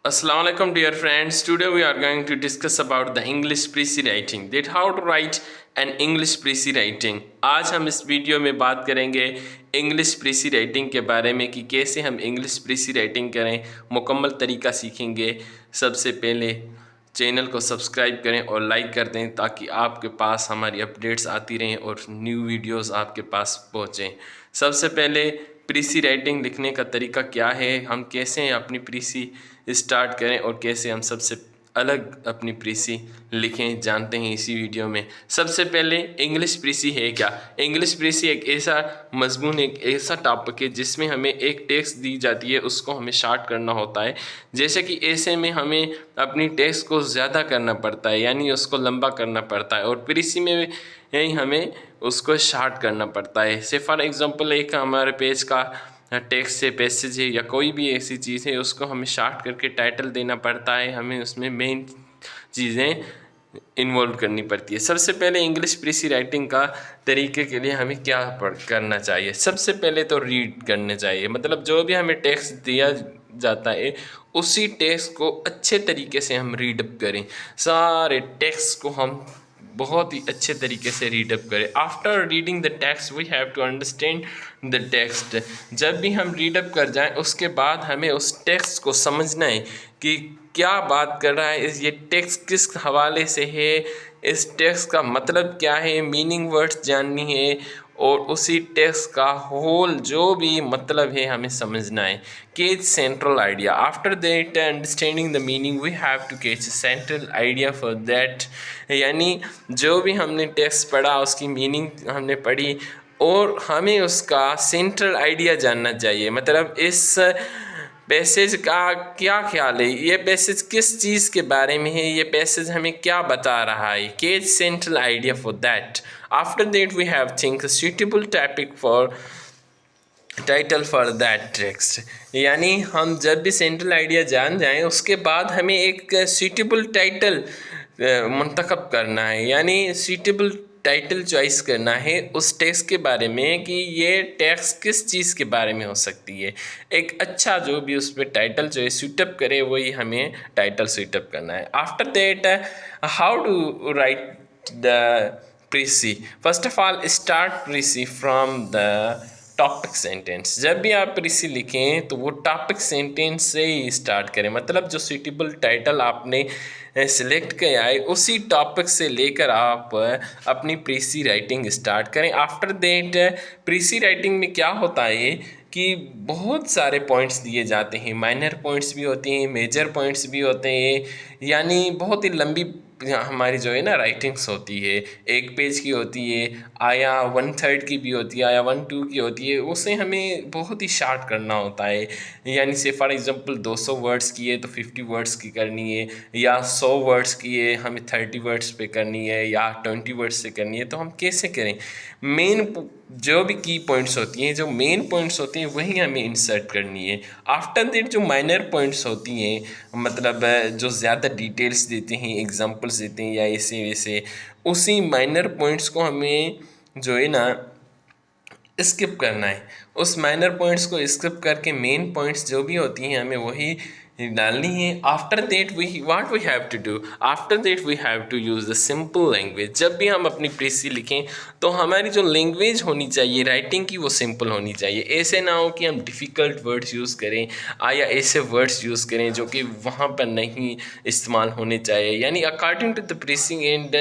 Assalamu alaikum dear friends. Today we are going to discuss about the English pre-C writing. That how to write an English pre-C writing. आज हम इस video में बात करेंगे English pre-C writing के बारे में कि कैसे हम इंग्लिश pre-C राइटिंग करें, मुकम्मल तरीका सीखेंगे। सबसे पहले चैनल को सब्सक्राइब करें और लाइक कर दें ताकि आपके पास हमारी अपडेट्स आती रहें और न्यू वीडियोस आपके पास पहुँचें। सबसे पहले प्रीसी राइटिंग लिखने का तरीका क्या है, हम कैसे अपनी प्रीसी स्टार्ट करें और कैसे हम सबसे अलग अपनी प्रीसी लिखें, जानते हैं इसी वीडियो में। सबसे पहले इंग्लिश प्रीसी है क्या। इंग्लिश प्रीसी एक ऐसा मजमून, एक ऐसा टॉपिक है जिसमें हमें एक टेक्स्ट दी जाती है, उसको हमें शार्ट करना होता है। जैसे कि ऐसे में हमें अपनी टेक्स्ट को ज़्यादा करना पड़ता है, यानी उसको लंबा करना पड़ता है, और प्रीसी में यही हमें उसको शार्ट करना पड़ता है। से फॉर एग्ज़ाम्पल एक हमारे पेज का टेक्स्ट से पैसेज है या कोई भी ऐसी चीज़ है, उसको हमें शार्ट करके टाइटल देना पड़ता है, हमें उसमें मेन चीज़ें इन्वॉल्व करनी पड़ती है। सबसे पहले इंग्लिश प्रीसी राइटिंग का तरीके के लिए हमें क्या करना चाहिए। सबसे पहले तो रीड करना चाहिए, मतलब जो भी हमें टेक्स्ट दिया जाता है उसी टेक्स्ट को अच्छे तरीके से हम रीडअप करें। सारे टेक्स्ट को हम बहुत ही अच्छे तरीके से रीडअप करें। After reading the text we have to understand the text. जब भी हम रीडअप कर जाएं उसके बाद हमें उस टेक्स्ट को समझना है कि क्या बात कर रहा है, ये टेक्स्ट किस हवाले से है, इस टेक्स्ट का मतलब क्या है, मीनिंग वर्ड्स जाननी है और उसी टेक्स्ट का होल जो भी मतलब है हमें समझना है। Catch central idea. After that understanding the meaning we have to catch central idea for that, यानी जो भी हमने टेक्स्ट पढ़ा उसकी मीनिंग हमने पढ़ी और हमें उसका सेंट्रल आइडिया जानना चाहिए, मतलब इस पैसेज का क्या ख्याल है, ये पैसेज किस चीज़ के बारे में है, ये पैसेज हमें क्या बता रहा है। Catch central idea for that. After that we have think suitable topic for title for that text, यानी हम जब भी सेंट्रल आइडिया जान जाएं उसके बाद हमें एक सूटेबल टाइटल मुंतखब करना है, यानी सूटेबल टाइटल चॉइस करना है उस टेक्स्ट के बारे में कि ये टेक्स्ट किस चीज़ के बारे में हो सकती है। एक अच्छा जो भी उस पर टाइटल जो है सूटअप करे वही हमें टाइटल सूटअप करना है। After that how to write the precis. First of all start precis from the topic sentence. जब भी आप प्रीसी लिखें तो वो टॉपिक सेंटेंस से ही स्टार्ट करें, मतलब जो सूटेबल टाइटल आपने सिलेक्ट किया है उसी टॉपिक से लेकर आप अपनी प्रीसी राइटिंग स्टार्ट करें। आफ्टर दैट प्रीसी राइटिंग में क्या होता है कि बहुत सारे पॉइंट्स दिए जाते हैं, माइनर पॉइंट्स भी होते हैं, मेजर पॉइंट्स भी होते हैं, यानी बहुत ही लंबी हमारी जो है ना राइटिंग्स होती है। एक पेज की होती है, आया 1/3 की भी होती है, आया 1/2 की होती है, उसे हमें बहुत ही शार्ट करना होता है। यानी से फॉर एग्जांपल 200 वर्ड्स की है तो 50 वर्ड्स की करनी है, या 100 वर्ड्स की है हमें 30 वर्ड्स पे करनी है, या 20 वर्ड्स से करनी है। तो हम कैसे करें, मेन जो भी की पॉइंट्स होती हैं, जो मेन पॉइंट्स होती हैं वही हमें इंसर्ट करनी है। आफ्टर दैट जो माइनर पॉइंट्स होती हैं, मतलब जो ज़्यादा डिटेल्स देते हैं, एग्जांपल्स देते हैं या ऐसे वैसे, उसी माइनर पॉइंट्स को हमें जो है ना स्किप करना है। उस माइनर पॉइंट्स को स्किप करके मेन पॉइंट्स जो भी होती हैं हमें वही डालनी है। After that we what we have to do, after that we have to use the simple language. जब भी हम अपनी प्रीसी लिखें तो हमारी जो लैंग्वेज होनी चाहिए राइटिंग की वो सिंपल होनी चाहिए। ऐसे ना हो कि हम डिफ़िकल्ट वर्ड्स यूज़ करें या ऐसे वर्ड्स यूज़ करें जो कि वहाँ पर नहीं इस्तेमाल होने चाहिए, यानी according to the precis and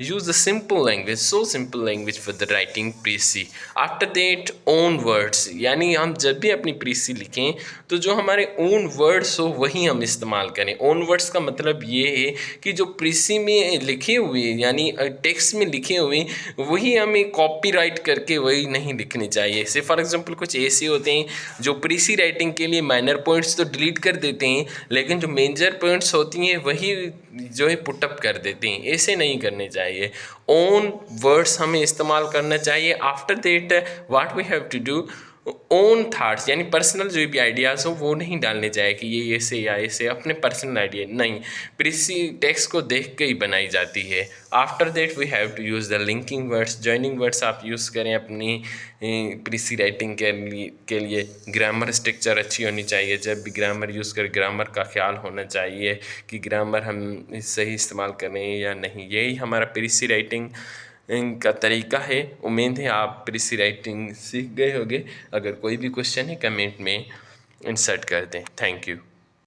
use the simple language, so simple language for the writing precis. After that own words, यानी हम जब भी अपनी प्रीसी लिखें तो जो हमारे ओन वर्ड्स हो वही हम इस्तेमाल करें। ओन वर्ड्स का मतलब ये है कि जो प्रीसी में लिखे हुए यानी टेक्स्ट में लिखे हुए वही हमें कॉपीराइट करके वही नहीं लिखने चाहिए। से फॉर एग्जांपल कुछ ऐसे होते हैं जो प्रीसी राइटिंग के लिए माइनर पॉइंट्स तो डिलीट कर देते हैं लेकिन जो मेजर पॉइंट्स होती हैं वही जो है पुटअप कर देते हैं, ऐसे नहीं करने चाहिए। ओन वर्ड्स हमें इस्तेमाल करना चाहिए। After that what we have to do, own thoughts यानी पर्सनल जो भी आइडियाज़ हो वो नहीं डालने चाहिए कि ये ऐसे या ऐसे, अपने पर्सनल आइडिया नहीं, प्रीसी टेक्स्ट को देख के ही बनाई जाती है। After that we have to use the linking words, joining words आप यूज़ करें अपनी प्रीसी राइटिंग के लिए ग्रामर स्ट्रक्चर अच्छी होनी चाहिए। जब भी ग्रामर यूज़ करें ग्रामर का ख्याल होना चाहिए कि ग्रामर हम सही इस्तेमाल करें या नहीं। यही हमारा प्रीसी राइटिंग का तरीका है। उम्मीद है आप प्रीसी राइटिंग सीख गए होंगे। अगर कोई भी क्वेश्चन है कमेंट में इंसर्ट कर दें। Thank you.